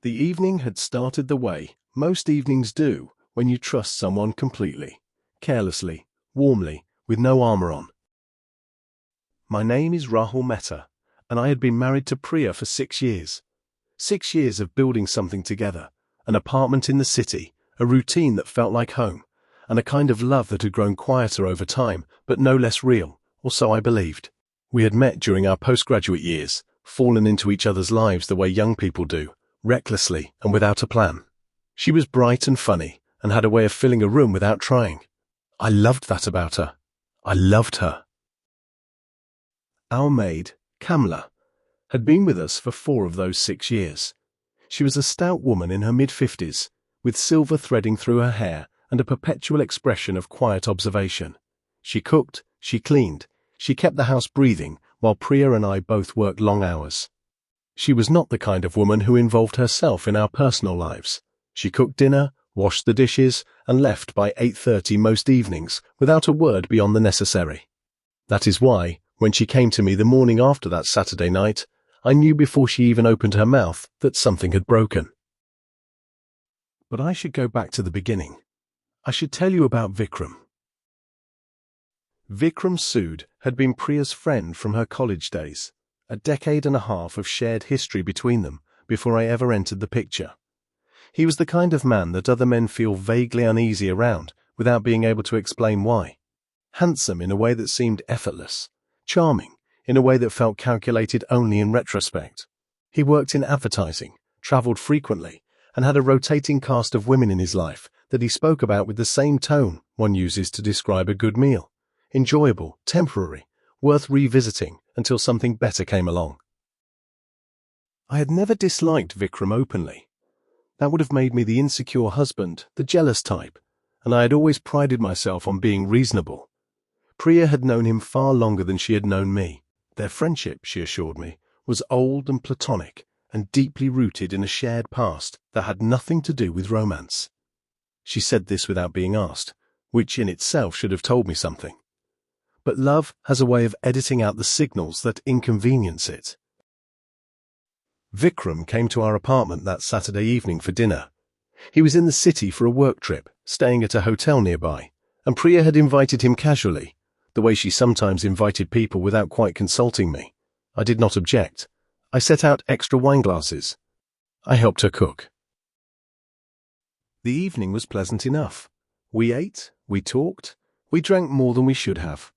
The evening had started the way most evenings do when you trust someone completely, carelessly, warmly, with no armor on. My name is Rahul Mehta, and I had been married to Priya for 6 years. 6 years of building something together, an apartment in the city, a routine that felt like home, and a kind of love that had grown quieter over time, but no less real, or so I believed. We had met during our postgraduate years, fallen into each other's lives the way young people do, recklessly and without a plan. She was bright and funny, and had a way of filling a room without trying. I loved that about her. I loved her. Our maid, Kamla, had been with us for 4 of those 6 years. She was a stout woman in her mid-50s, with silver threading through her hair and a perpetual expression of quiet observation. She cooked, she cleaned, she kept the house breathing, while Priya and I both worked long hours. She was not the kind of woman who involved herself in our personal lives. She cooked dinner, washed the dishes, and left by 8:30 most evenings without a word beyond the necessary. That is why, when she came to me the morning after that Saturday night, I knew before she even opened her mouth that something had broken. But I should go back to the beginning. I should tell you about Vikram. Vikram Sood had been Priya's friend from her college days, a decade and a half of shared history between them before I ever entered the picture. He was the kind of man that other men feel vaguely uneasy around without being able to explain why. Handsome in a way that seemed effortless, charming in a way that felt calculated only in retrospect. He worked in advertising, travelled frequently, and had a rotating cast of women in his life that he spoke about with the same tone one uses to describe a good meal. Enjoyable, temporary, worth revisiting until something better came along. I had never disliked Vikram openly. That would have made me the insecure husband, the jealous type, and I had always prided myself on being reasonable. Priya had known him far longer than she had known me. Their friendship, she assured me, was old and platonic and deeply rooted in a shared past that had nothing to do with romance. She said this without being asked, which in itself should have told me something. But love has a way of editing out the signals that inconvenience it. Vikram came to our apartment that Saturday evening for dinner. He was in the city for a work trip, staying at a hotel nearby, and Priya had invited him casually, the way she sometimes invited people without quite consulting me. I did not object. I set out extra wine glasses. I helped her cook. The evening was pleasant enough. We ate, we talked, we drank more than we should have.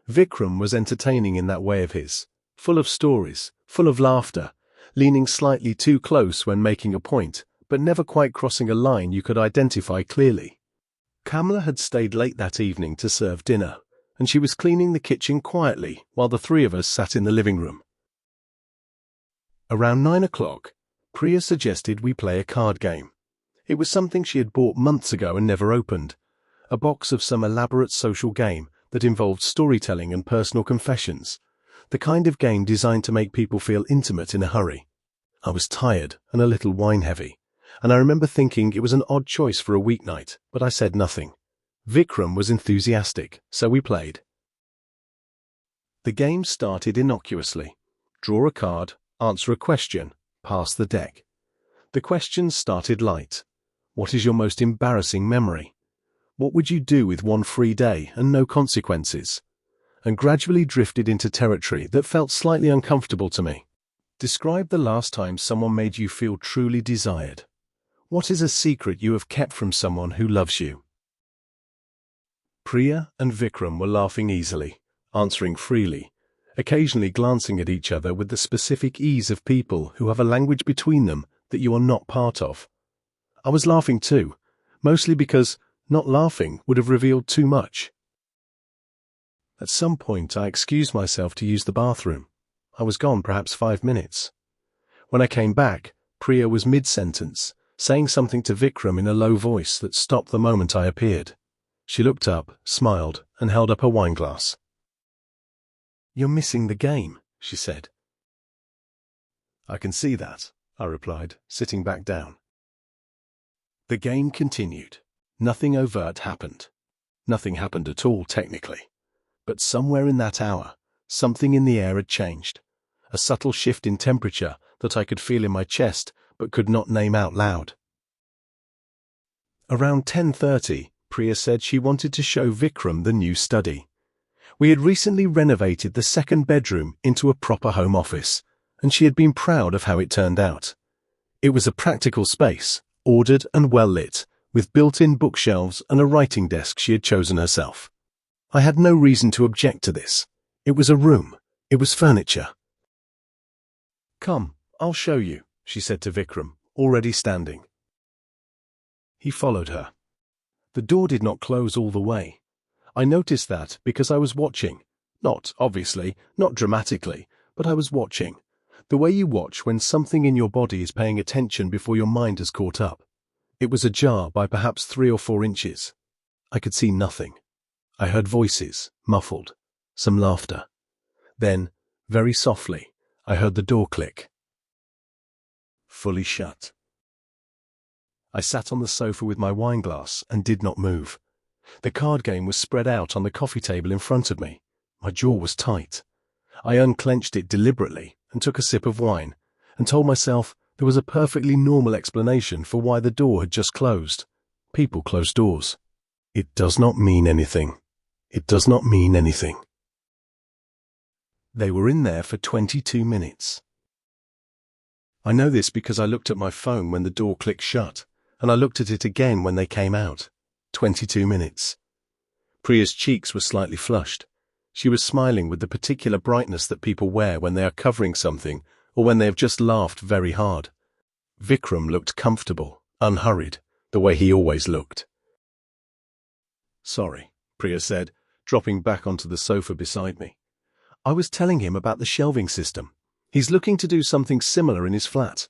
Vikram was entertaining in that way of his, full of stories, full of laughter, leaning slightly too close when making a point, but never quite crossing a line you could identify clearly. Kamla had stayed late that evening to serve dinner, and she was cleaning the kitchen quietly while the 3 of us sat in the living room. Around 9 o'clock, Priya suggested we play a card game. It was something she had bought months ago and never opened, a box of some elaborate social game that involved storytelling and personal confessions, the kind of game designed to make people feel intimate in a hurry. I was tired and a little wine-heavy, and I remember thinking it was an odd choice for a weeknight, but I said nothing. Vikram was enthusiastic, so we played. The game started innocuously. Draw a card, answer a question, pass the deck. The questions started light. What is your most embarrassing memory? What would you do with one free day and no consequences? And gradually drifted into territory that felt slightly uncomfortable to me. Describe the last time someone made you feel truly desired. What is a secret you have kept from someone who loves you? Priya and Vikram were laughing easily, answering freely, occasionally glancing at each other with the specific ease of people who have a language between them that you are not part of. I was laughing too, mostly because not laughing would have revealed too much. At some point I excused myself to use the bathroom. I was gone perhaps 5 minutes. When I came back, Priya was mid-sentence, saying something to Vikram in a low voice that stopped the moment I appeared. She looked up, smiled, and held up a wine glass. "You're missing the game," she said. "I can see that," I replied, sitting back down. The game continued. Nothing overt happened. Nothing happened at all, technically. But somewhere in that hour, something in the air had changed. A subtle shift in temperature that I could feel in my chest, but could not name out loud. Around 10:30, Priya said she wanted to show Vikram the new study. We had recently renovated the second bedroom into a proper home office, and she had been proud of how it turned out. It was a practical space, ordered and well lit, with built-in bookshelves and a writing desk she had chosen herself. I had no reason to object to this. It was a room. It was furniture. "Come, I'll show you," she said to Vikram, already standing. He followed her. The door did not close all the way. I noticed that because I was watching. Not, obviously, not dramatically, but I was watching. The way you watch when something in your body is paying attention before your mind has caught up. It was ajar by perhaps 3 or 4 inches. I could see nothing. I heard voices, muffled, some laughter. Then, very softly, I heard the door click. Fully shut. I sat on the sofa with my wine glass and did not move. The card game was spread out on the coffee table in front of me. My jaw was tight. I unclenched it deliberately and took a sip of wine and told myself there was a perfectly normal explanation for why the door had just closed. People close doors. It does not mean anything. It does not mean anything. They were in there for 22 minutes. I know this because I looked at my phone when the door clicked shut, and I looked at it again when they came out. 22 minutes. Priya's cheeks were slightly flushed. She was smiling with the particular brightness that people wear when they are covering something or when they have just laughed very hard. Vikram looked comfortable, unhurried, the way he always looked. "Sorry," Priya said, dropping back onto the sofa beside me. "I was telling him about the shelving system. He's looking to do something similar in his flat."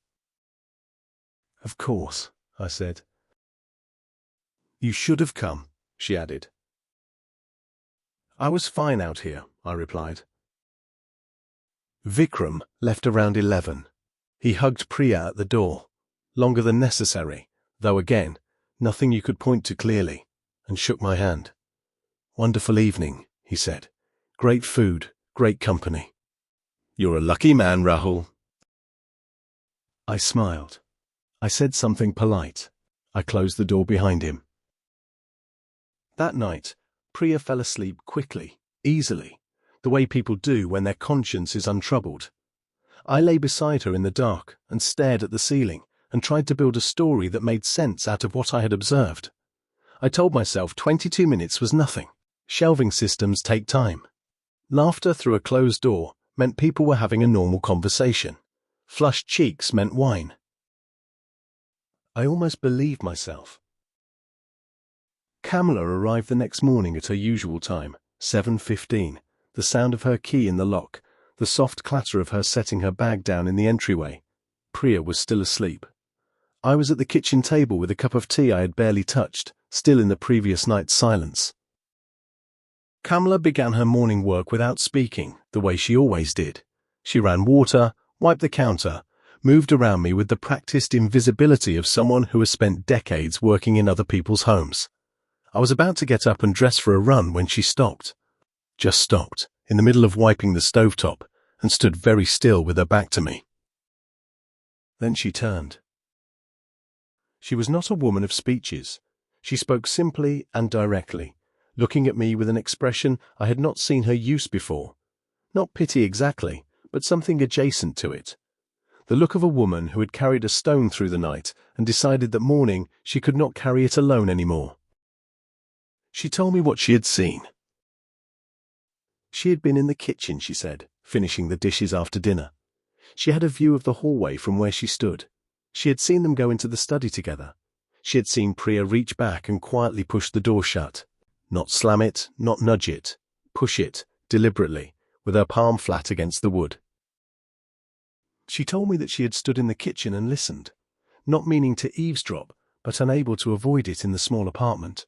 "Of course," I said. "You should have come," she added. "I was fine out here," I replied. Vikram left around 11. He hugged Priya at the door, longer than necessary, though again, nothing you could point to clearly, and shook my hand. "Wonderful evening," he said. "Great food, great company." "You're a lucky man, Rahul." I smiled. I said something polite. I closed the door behind him. That night, Priya fell asleep quickly, easily, the way people do when their conscience is untroubled. I lay beside her in the dark and stared at the ceiling and tried to build a story that made sense out of what I had observed. I told myself 22 minutes was nothing. Shelving systems take time. Laughter through a closed door meant people were having a normal conversation. Flushed cheeks meant wine. I almost believed myself. Kamala arrived the next morning at her usual time, 7:15, the sound of her key in the lock, the soft clatter of her setting her bag down in the entryway. Priya was still asleep. I was at the kitchen table with a cup of tea I had barely touched, still in the previous night's silence. Kamala began her morning work without speaking, the way she always did. She ran water, wiped the counter, moved around me with the practiced invisibility of someone who has spent decades working in other people's homes. I was about to get up and dress for a run when she stopped. Just stopped, in the middle of wiping the stovetop, and stood very still with her back to me. Then she turned. She was not a woman of speeches. She spoke simply and directly, looking at me with an expression I had not seen her use before. Not pity exactly, but something adjacent to it. The look of a woman who had carried a stone through the night and decided that morning she could not carry it alone anymore. She told me what she had seen. She had been in the kitchen, she said, finishing the dishes after dinner. She had a view of the hallway from where she stood. She had seen them go into the study together. She had seen Priya reach back and quietly push the door shut. Not slam it, not nudge it. Push it, deliberately, with her palm flat against the wood. She told me that she had stood in the kitchen and listened, not meaning to eavesdrop, but unable to avoid it in the small apartment.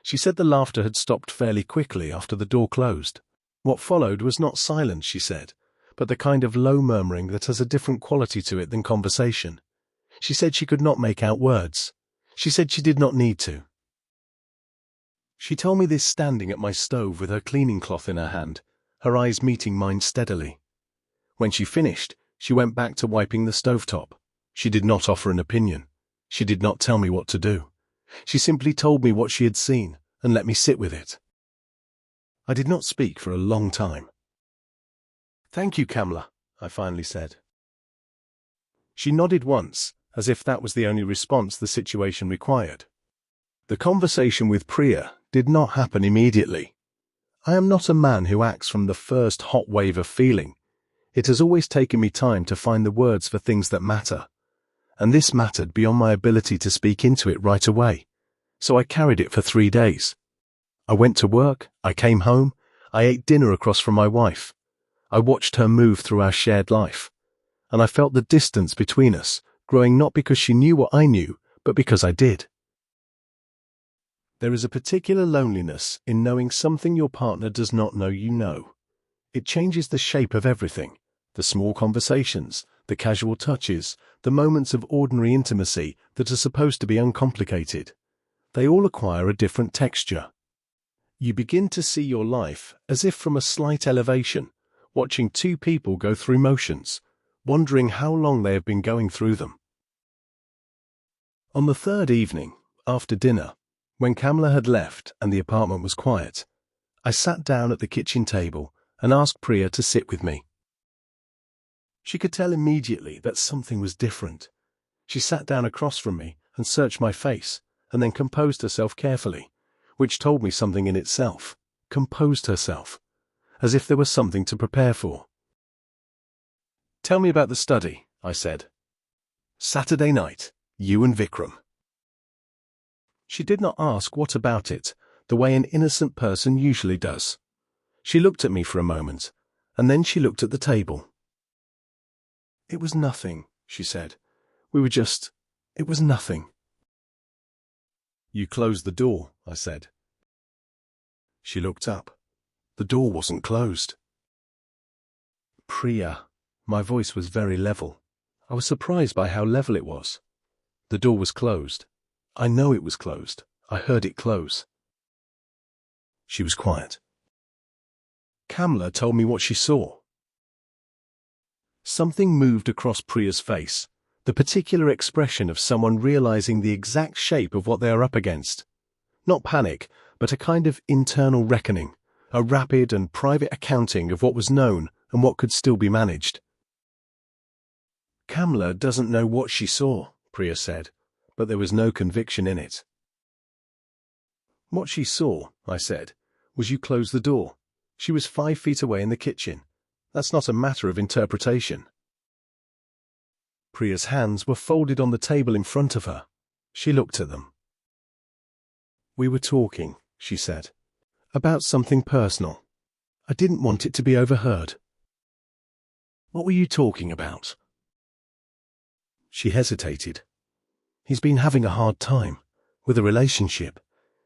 She said the laughter had stopped fairly quickly after the door closed. What followed was not silence, she said, but the kind of low murmuring that has a different quality to it than conversation. She said she could not make out words. She said she did not need to. She told me this standing at my stove with her cleaning cloth in her hand, her eyes meeting mine steadily. When she finished, she went back to wiping the stovetop. She did not offer an opinion. She did not tell me what to do. She simply told me what she had seen and let me sit with it. I did not speak for a long time. "Thank you, Kamla," I finally said. She nodded once, as if that was the only response the situation required. The conversation with Priya did not happen immediately. I am not a man who acts from the first hot wave of feeling. It has always taken me time to find the words for things that matter. And this mattered beyond my ability to speak into it right away. So I carried it for 3 days. I went to work, I came home, I ate dinner across from my wife. I watched her move through our shared life. And I felt the distance between us, growing not because she knew what I knew, but because I did. There is a particular loneliness in knowing something your partner does not know you know. It changes the shape of everything. The small conversations, the casual touches, the moments of ordinary intimacy that are supposed to be uncomplicated. They all acquire a different texture. You begin to see your life as if from a slight elevation, watching two people go through motions, wondering how long they have been going through them. On the third evening, after dinner, when Kamla had left and the apartment was quiet, I sat down at the kitchen table and asked Priya to sit with me. She could tell immediately that something was different. She sat down across from me and searched my face, and then composed herself carefully, which told me something in itself. Composed herself, as if there was something to prepare for. "Tell me about the study," I said. "Saturday night, you and Vikram." She did not ask what about it, the way an innocent person usually does. She looked at me for a moment, and then she looked at the table. "It was nothing," she said. It was nothing." "You closed the door," I said. She looked up. The door wasn't closed. "Priya." My voice was very level. I was surprised by how level it was. "The door was closed. I know it was closed. I heard it close." She was quiet. Kamla told me what she saw. Something moved across Priya's face, the particular expression of someone realizing the exact shape of what they are up against. Not panic, but a kind of internal reckoning, a rapid and private accounting of what was known and what could still be managed. "Kamla doesn't know what she saw," Priya said, but there was no conviction in it. "What she saw," I said, "was you close the door. She was 5 feet away in the kitchen. That's not a matter of interpretation." Priya's hands were folded on the table in front of her. She looked at them. "We were talking," she said, "about something personal. I didn't want it to be overheard." "What were you talking about?" She hesitated. "He's been having a hard time with a relationship.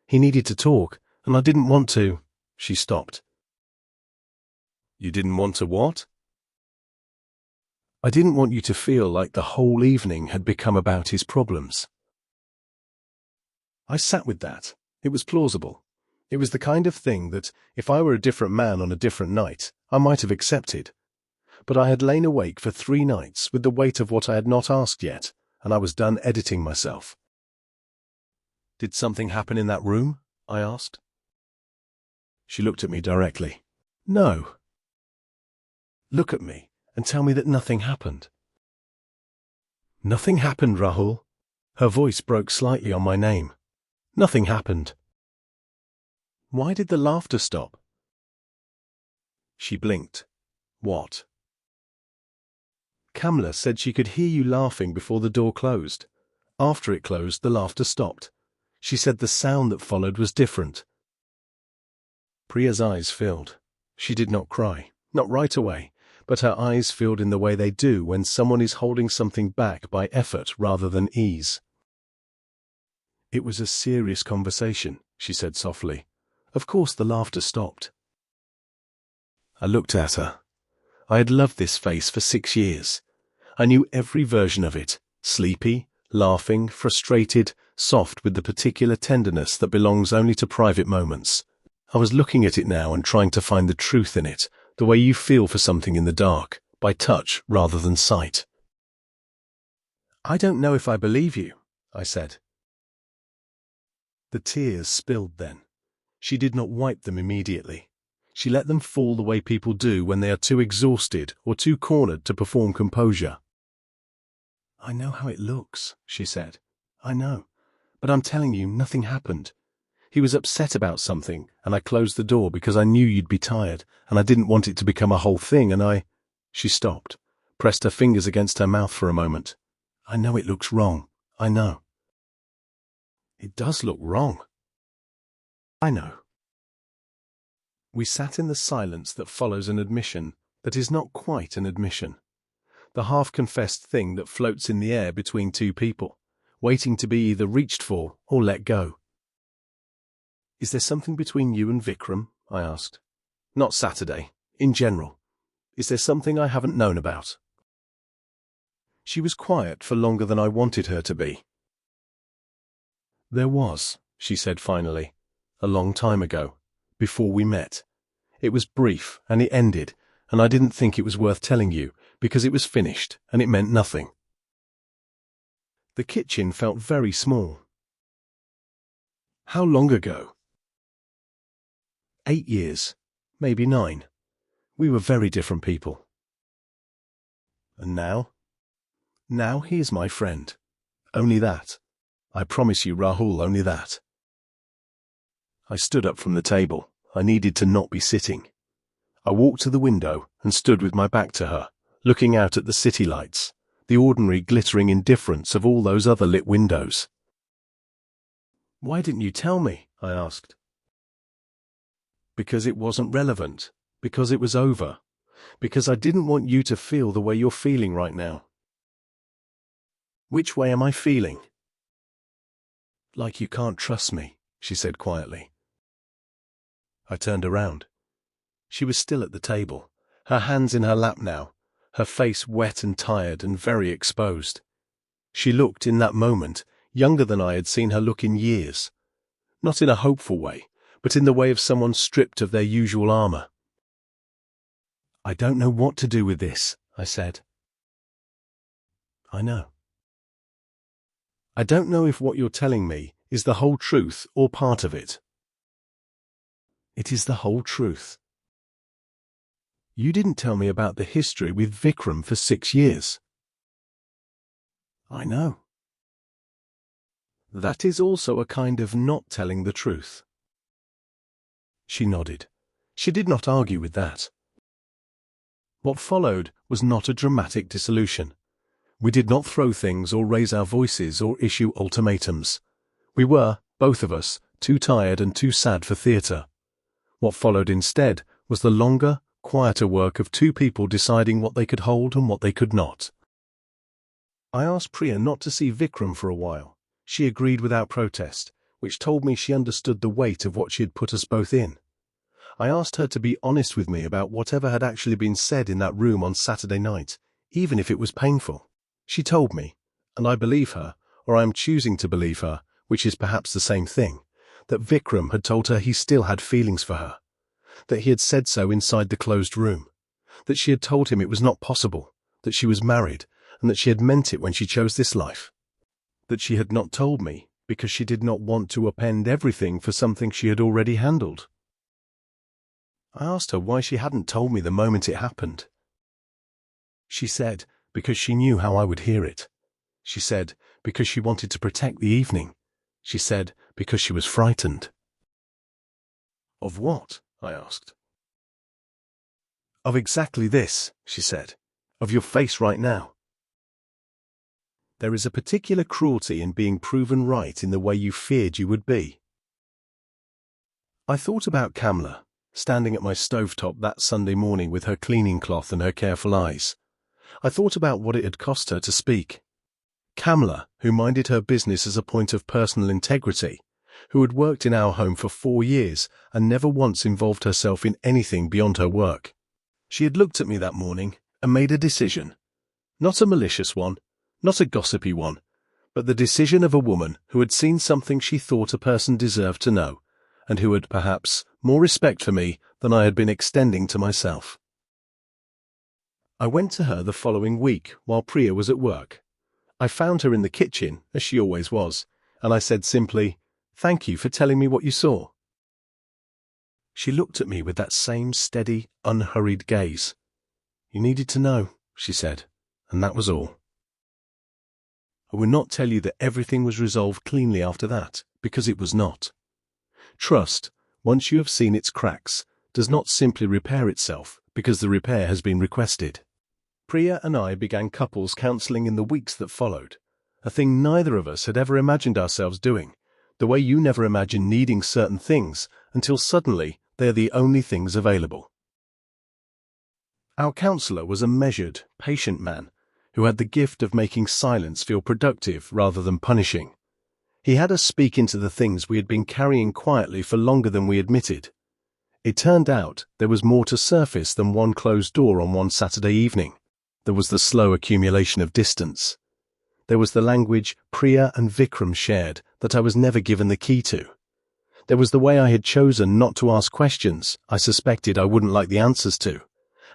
He needed to talk, and I didn't want to." She stopped. "You didn't want to what?" "I didn't want you to feel like the whole evening had become about his problems." I sat with that. It was plausible. It was the kind of thing that, if I were a different man on a different night, I might have accepted. But I had lain awake for 3 nights with the weight of what I had not asked yet, and I was done editing myself. "Did something happen in that room?" I asked. She looked at me directly. "No." "Look at me and tell me that nothing happened." "Nothing happened, Rahul." Her voice broke slightly on my name. "Nothing happened." "Why did the laughter stop?" She blinked. "What?" "Kamla said she could hear you laughing before the door closed. After it closed, the laughter stopped. She said the sound that followed was different." Priya's eyes filled. She did not cry, not right away, but her eyes filled in the way they do when someone is holding something back by effort rather than ease. "It was a serious conversation," she said softly. "Of course the laughter stopped." I looked at her. I had loved this face for 6 years. I knew every version of it, sleepy, laughing, frustrated, soft with the particular tenderness that belongs only to private moments. I was looking at it now and trying to find the truth in it, the way you feel for something in the dark, by touch rather than sight. "I don't know if I believe you," I said. The tears spilled then. She did not wipe them immediately. She let them fall the way people do when they are too exhausted or too cornered to perform composure. "I know how it looks," she said. "I know. But I'm telling you, nothing happened. He was upset about something, and I closed the door because I knew you'd be tired, and I didn't want it to become a whole thing, and I—" She stopped, pressed her fingers against her mouth for a moment. "I know it looks wrong. I know." "It does look wrong." "I know." We sat in the silence that follows an admission that is not quite an admission. The half-confessed thing that floats in the air between two people, waiting to be either reached for or let go. "Is there something between you and Vikram?" I asked. "Not Saturday. In general. Is there something I haven't known about?" She was quiet for longer than I wanted her to be. "There was," she said finally, "a long time ago, before we met. It was brief, and it ended, and I didn't think it was worth telling you, because it was finished, and it meant nothing." The kitchen felt very small. "How long ago?" 8 years, maybe 9. We were very different people. "And now?" "Now he is my friend. Only that. I promise you, Rahul, only that." I stood up from the table. I needed to not be sitting. I walked to the window and stood with my back to her, looking out at the city lights, the ordinary glittering indifference of all those other lit windows. "Why didn't you tell me?" I asked. "Because it wasn't relevant. Because it was over. Because I didn't want you to feel the way you're feeling right now." "Which way am I feeling?" "Like you can't trust me," she said quietly. I turned around. She was still at the table, her hands in her lap now, her face wet and tired and very exposed. She looked, in that moment, younger than I had seen her look in years. Not in a hopeful way, but in the way of someone stripped of their usual armor. "I don't know what to do with this," I said. "I know. I don't know if what you're telling me is the whole truth or part of it." "It is the whole truth." "You didn't tell me about the history with Vikram for 6 years." "I know." "That is also a kind of not telling the truth." She nodded. She did not argue with that. What followed was not a dramatic dissolution. We did not throw things or raise our voices or issue ultimatums. We were, both of us, too tired and too sad for theatre. What followed instead was the longer, quieter work of two people deciding what they could hold and what they could not. I asked Priya not to see Vikram for a while. She agreed without protest, which told me she understood the weight of what she had put us both in. I asked her to be honest with me about whatever had actually been said in that room on Saturday night, even if it was painful. She told me, and I believe her, or I am choosing to believe her, which is perhaps the same thing, that Vikram had told her he still had feelings for her, that he had said so inside the closed room, that she had told him it was not possible, that she was married, and that she had meant it when she chose this life, that she had not told me because she did not want to upend everything for something she had already handled. I asked her why she hadn't told me the moment it happened. She said, because she knew how I would hear it. She said, because she wanted to protect the evening. She said, because she was frightened. Of what? I asked. Of exactly this, she said. Of your face right now. There is a particular cruelty in being proven right in the way you feared you would be. I thought about Kamla, standing at my stovetop that Sunday morning with her cleaning cloth and her careful eyes. I thought about what it had cost her to speak. Kamla, who minded her business as a point of personal integrity, who had worked in our home for 4 years and never once involved herself in anything beyond her work. She had looked at me that morning and made a decision. Not a malicious one, not a gossipy one, but the decision of a woman who had seen something she thought a person deserved to know, and who had, perhaps, more respect for me than I had been extending to myself. I went to her the following week while Priya was at work. I found her in the kitchen, as she always was, and I said simply, "Thank you for telling me what you saw." She looked at me with that same steady, unhurried gaze. "You needed to know," she said, "and that was all." I will not tell you that everything was resolved cleanly after that, because it was not. Trust, once you have seen its cracks, does not simply repair itself because the repair has been requested. Priya and I began couples counseling in the weeks that followed, a thing neither of us had ever imagined ourselves doing, the way you never imagine needing certain things until suddenly they are the only things available. Our counselor was a measured, patient man who had the gift of making silence feel productive rather than punishing. He had us speak into the things we had been carrying quietly for longer than we admitted. It turned out there was more to surface than one closed door on one Saturday evening. There was the slow accumulation of distance. There was the language Priya and Vikram shared that I was never given the key to. There was the way I had chosen not to ask questions I suspected I wouldn't like the answers to,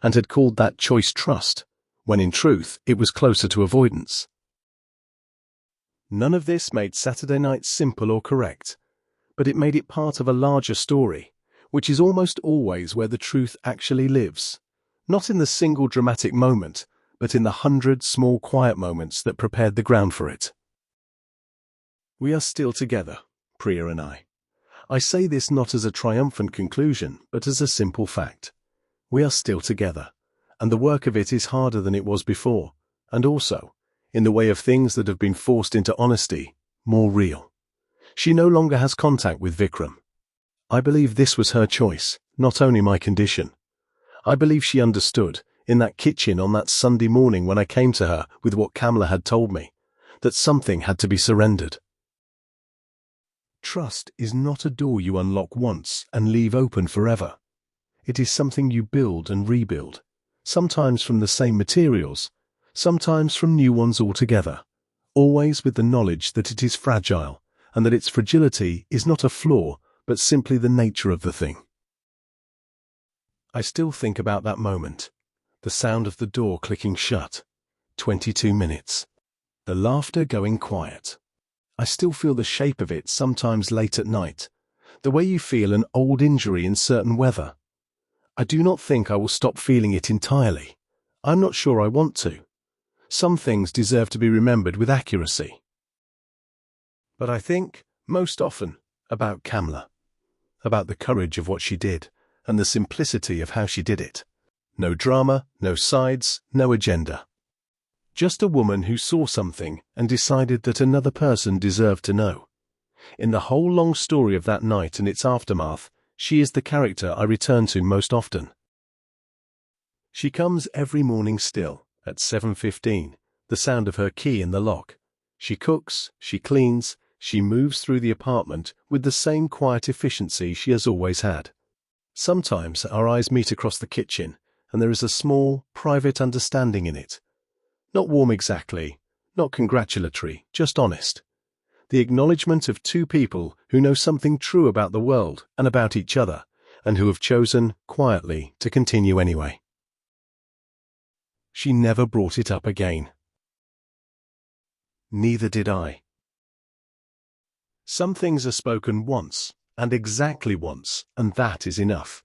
and had called that choice trust, when in truth it was closer to avoidance. None of this made Saturday night simple or correct, but it made it part of a larger story, which is almost always where the truth actually lives, not in the single dramatic moment, but in the 100 small quiet moments that prepared the ground for it. We are still together, Priya and I. I say this not as a triumphant conclusion, but as a simple fact. We are still together, and the work of it is harder than it was before, and also, in the way of things that have been forced into honesty, more real. She no longer has contact with Vikram. I believe this was her choice, not only my condition. I believe she understood, in that kitchen on that Sunday morning when I came to her with what Kamala had told me, that something had to be surrendered. Trust is not a door you unlock once and leave open forever. It is something you build and rebuild, sometimes from the same materials, sometimes from new ones altogether, always with the knowledge that it is fragile and that its fragility is not a flaw but simply the nature of the thing. I still think about that moment, the sound of the door clicking shut, 22 minutes, the laughter going quiet. I still feel the shape of it sometimes late at night, the way you feel an old injury in certain weather. I do not think I will stop feeling it entirely. I'm not sure I want to. Some things deserve to be remembered with accuracy. But I think, most often, about Kamala, about the courage of what she did, and the simplicity of how she did it. No drama, no sides, no agenda. Just a woman who saw something and decided that another person deserved to know. In the whole long story of that night and its aftermath, she is the character I return to most often. She comes every morning still, at 7:15, the sound of her key in the lock. She cooks, she cleans, she moves through the apartment with the same quiet efficiency she has always had. Sometimes our eyes meet across the kitchen, and there is a small, private understanding in it. Not warm exactly, not congratulatory, just honest. The acknowledgement of two people who know something true about the world and about each other, and who have chosen, quietly, to continue anyway. She never brought it up again. Neither did I. Some things are spoken once, and exactly once, and that is enough.